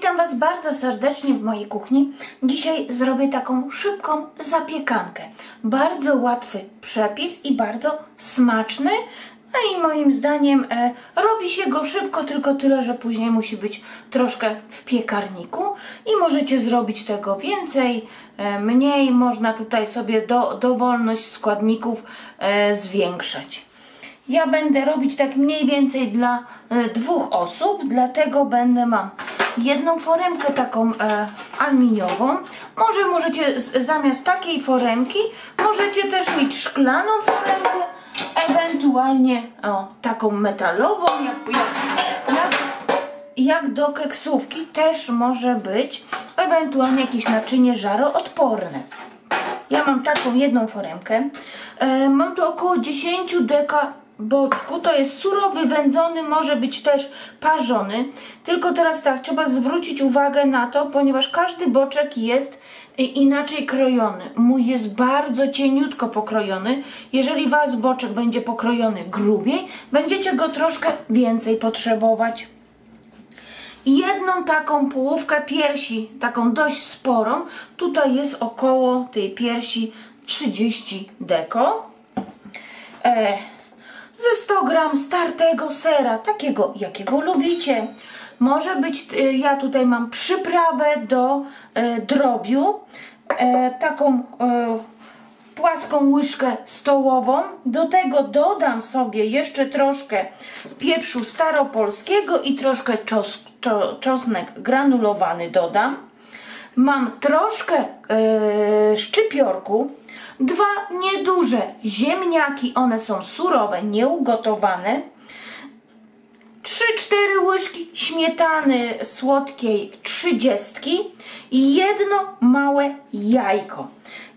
Witam Was bardzo serdecznie w mojej kuchni. Dzisiaj zrobię taką szybką zapiekankę. Bardzo łatwy przepis i bardzo smaczny. No i moim zdaniem robi się go szybko, tylko tyle, że później musi być troszkę w piekarniku i możecie zrobić tego więcej, mniej. Można tutaj sobie dowolność składników zwiększać. Ja będę robić tak mniej więcej dla 2 osób, dlatego mam jedną foremkę taką aluminiową. Możecie zamiast takiej foremki możecie też mieć szklaną foremkę, ewentualnie taką metalową, jak do keksówki też może być, ewentualnie jakieś naczynie żaroodporne. Ja mam taką jedną foremkę. Mam tu około 10 deka boczku. To jest surowy, wędzony, może być też parzony. Tylko teraz tak, trzeba zwrócić uwagę na to, ponieważ każdy boczek jest inaczej krojony. Mój jest bardzo cieniutko pokrojony. Jeżeli wasz boczek będzie pokrojony grubiej, będziecie go troszkę więcej potrzebować. Jedną taką połówkę piersi, taką dość sporą, tutaj jest około tej piersi 30 deko. Ze 100 gram startego sera, takiego jakiego lubicie. Może być, ja tutaj mam przyprawę do drobiu, taką płaską łyżkę stołową. Do tego dodam sobie jeszcze troszkę pieprzu staropolskiego i troszkę czosnek granulowany dodam. Mam troszkę szczypiorku, 2 nieduże ziemniaki, one są surowe, nieugotowane, 3-4 łyżki śmietany słodkiej 30 i jedno małe jajko.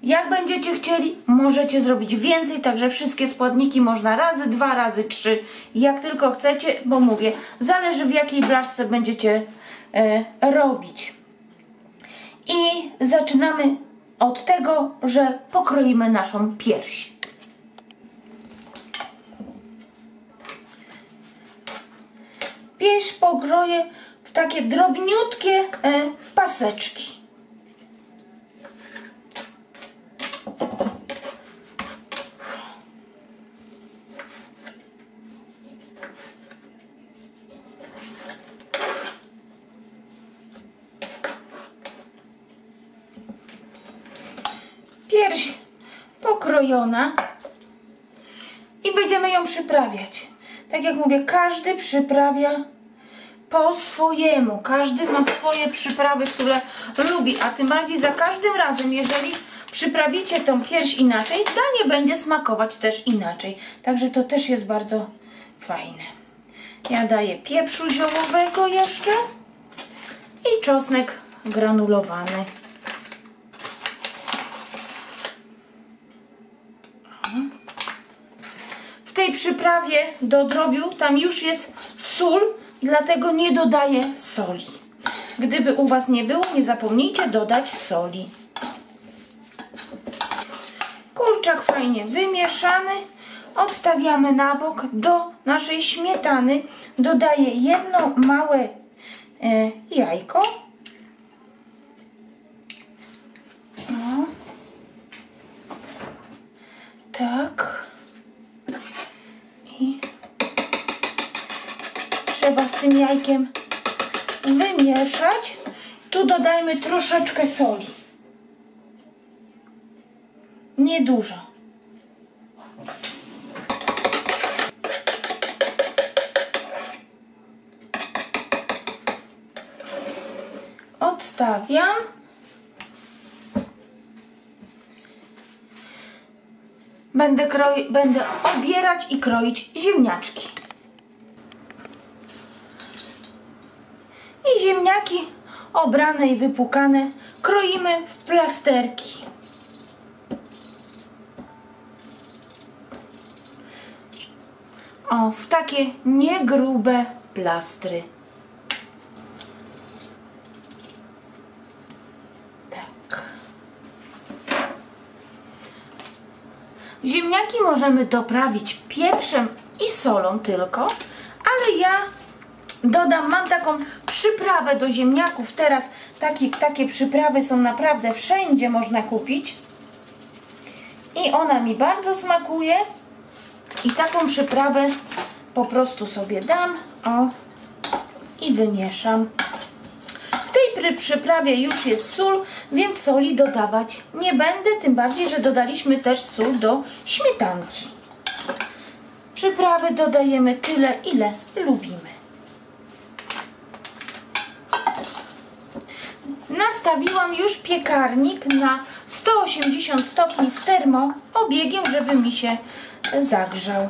Jak będziecie chcieli, możecie zrobić więcej, także wszystkie składniki można razy 2, razy 3, jak tylko chcecie, bo mówię, zależy w jakiej blaszce będziecie robić. I zaczynamy od tego, że pokroimy naszą pierś. Pierś pokroję w takie drobniutkie paseczki. Pierś pokrojona i będziemy ją przyprawiać. Tak jak mówię, każdy przyprawia po swojemu. Każdy ma swoje przyprawy, które lubi, a tym bardziej za każdym razem, jeżeli przyprawicie tą pierś inaczej, danie będzie smakować też inaczej. Także to też jest bardzo fajne. Ja daję pieprzu ziołowego jeszcze i czosnek granulowany. W tej przyprawie do drobiu tam już jest sól, dlatego nie dodaję soli. Gdyby u Was nie było, nie zapomnijcie dodać soli. Kurczak fajnie wymieszany. Odstawiamy na bok. Do naszej śmietany dodaję jedno małe jajko. No. Tak. I trzeba z tym jajkiem wymieszać. Tu dodajmy troszeczkę soli. Niedużo. Odstawiam. Będę obierać i kroić ziemniaczki. I ziemniaki obrane i wypłukane kroimy w plasterki. W takie niegrube plastry. Tak. Ziemniaki możemy doprawić pieprzem i solą tylko, ale ja dodam, mam taką przyprawę do ziemniaków. Teraz takie przyprawy są naprawdę wszędzie, można kupić. I ona mi bardzo smakuje. I taką przyprawę po prostu sobie dam, o, i wymieszam. W tej przyprawie już jest sól, więc soli dodawać nie będę, tym bardziej, że dodaliśmy też sól do śmietanki. Przyprawy dodajemy tyle, ile lubimy. Nastawiłam już piekarnik na 180 stopni z termoobiegiem, żeby mi się zagrzał.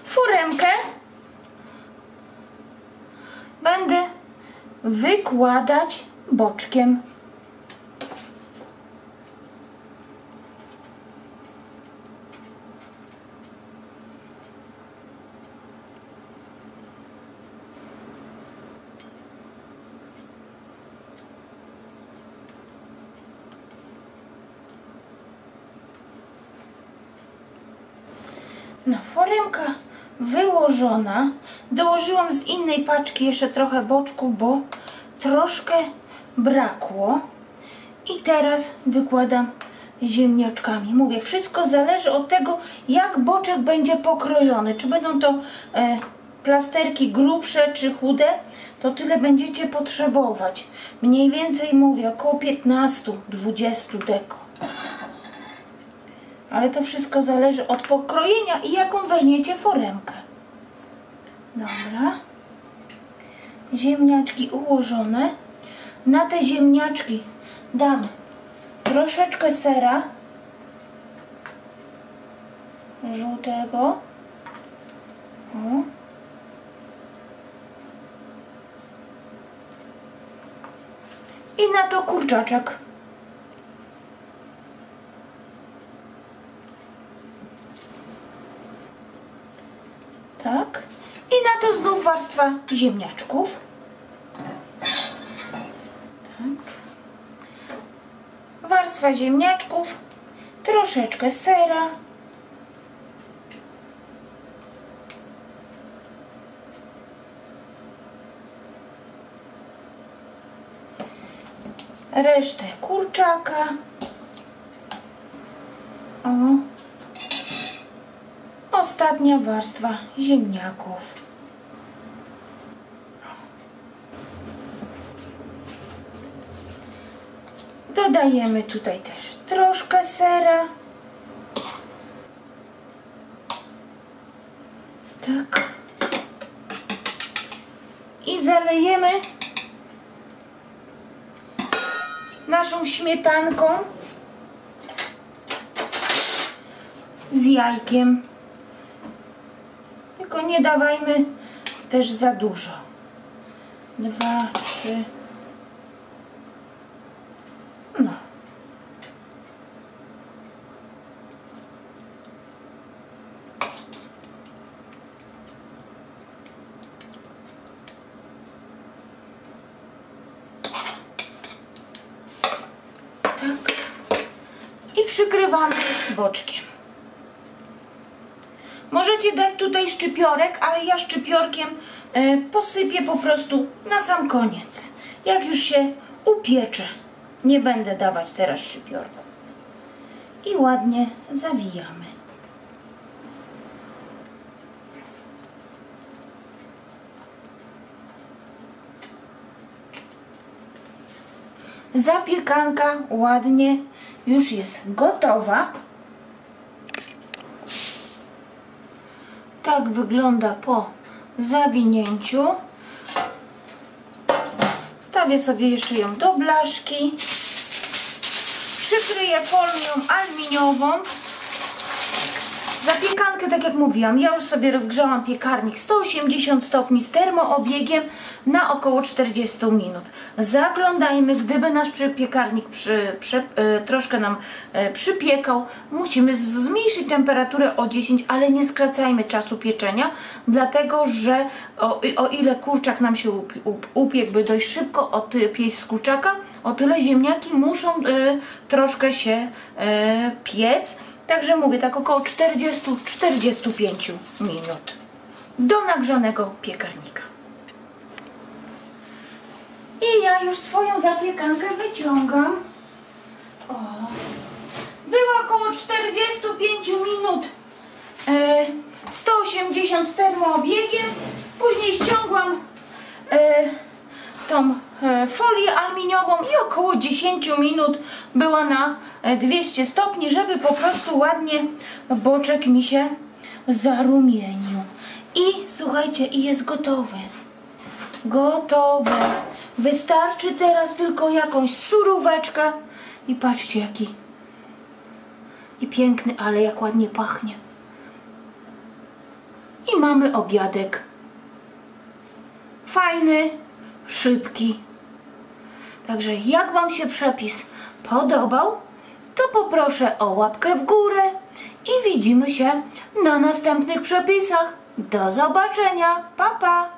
Foremkę będę wykładać boczkiem. No, foremka wyłożona. Dołożyłam z innej paczki jeszcze trochę boczku, bo troszkę brakło. I teraz wykładam ziemniaczkami. Mówię, wszystko zależy od tego, jak boczek będzie pokrojony. Czy będą to plasterki grubsze czy chude, to tyle będziecie potrzebować. Mniej więcej mówię, około 15-20 deko. Ale to wszystko zależy od pokrojenia i jaką weźmiecie foremkę. Dobra. Ziemniaczki ułożone. Na te ziemniaczki dam troszeczkę sera żółtego. O. I na to kurczaczek. Tak. I na to znów warstwa ziemniaczków. Tak. Warstwa ziemniaczków, troszeczkę sera. Resztę kurczaka. O. Ostatnia warstwa ziemniaków. Dodajemy tutaj też troszkę sera. Tak. I zalejemy naszą śmietanką z jajkiem. Tylko nie dawajmy też za dużo. 2, 3. No. Tak. I przykrywamy boczkiem. Możecie dać tutaj szczypiorek, ale ja szczypiorkiem posypię po prostu na sam koniec. Jak już się upiecze. Nie będę dawać teraz szczypiorku. I ładnie zawijamy. Zapiekanka ładnie już jest gotowa. Tak wygląda po zawinięciu. Stawię sobie jeszcze ją do blaszki. Przykryję folią aluminiową. Zapiekankę, tak jak mówiłam, ja już sobie rozgrzałam piekarnik 180 stopni z termoobiegiem na około 40 minut. Zaglądajmy, gdyby nasz piekarnik troszkę nam przypiekał, musimy zmniejszyć temperaturę o 10, ale nie skracajmy czasu pieczenia, dlatego że o ile kurczak nam się upiekłby dość szybko od piec z kurczaka, o tyle ziemniaki muszą troszkę się piec. Także mówię, tak około 40-45 minut do nagrzanego piekarnika. I ja już swoją zapiekankę wyciągam. O, było około 45 minut 180 z termoobiegiem. Później ściągłam tą folię aluminiową i około 10 minut była na 200 stopni, żeby po prostu ładnie boczek mi się zarumienił. I słuchajcie, i jest gotowe. Gotowe. Wystarczy teraz tylko jakąś suróweczkę i patrzcie jaki i piękny, ale jak ładnie pachnie. I mamy obiadek. Fajny, szybki. Także jak Wam się przepis podobał, to poproszę o łapkę w górę i widzimy się na następnych przepisach. Do zobaczenia. Pa, pa!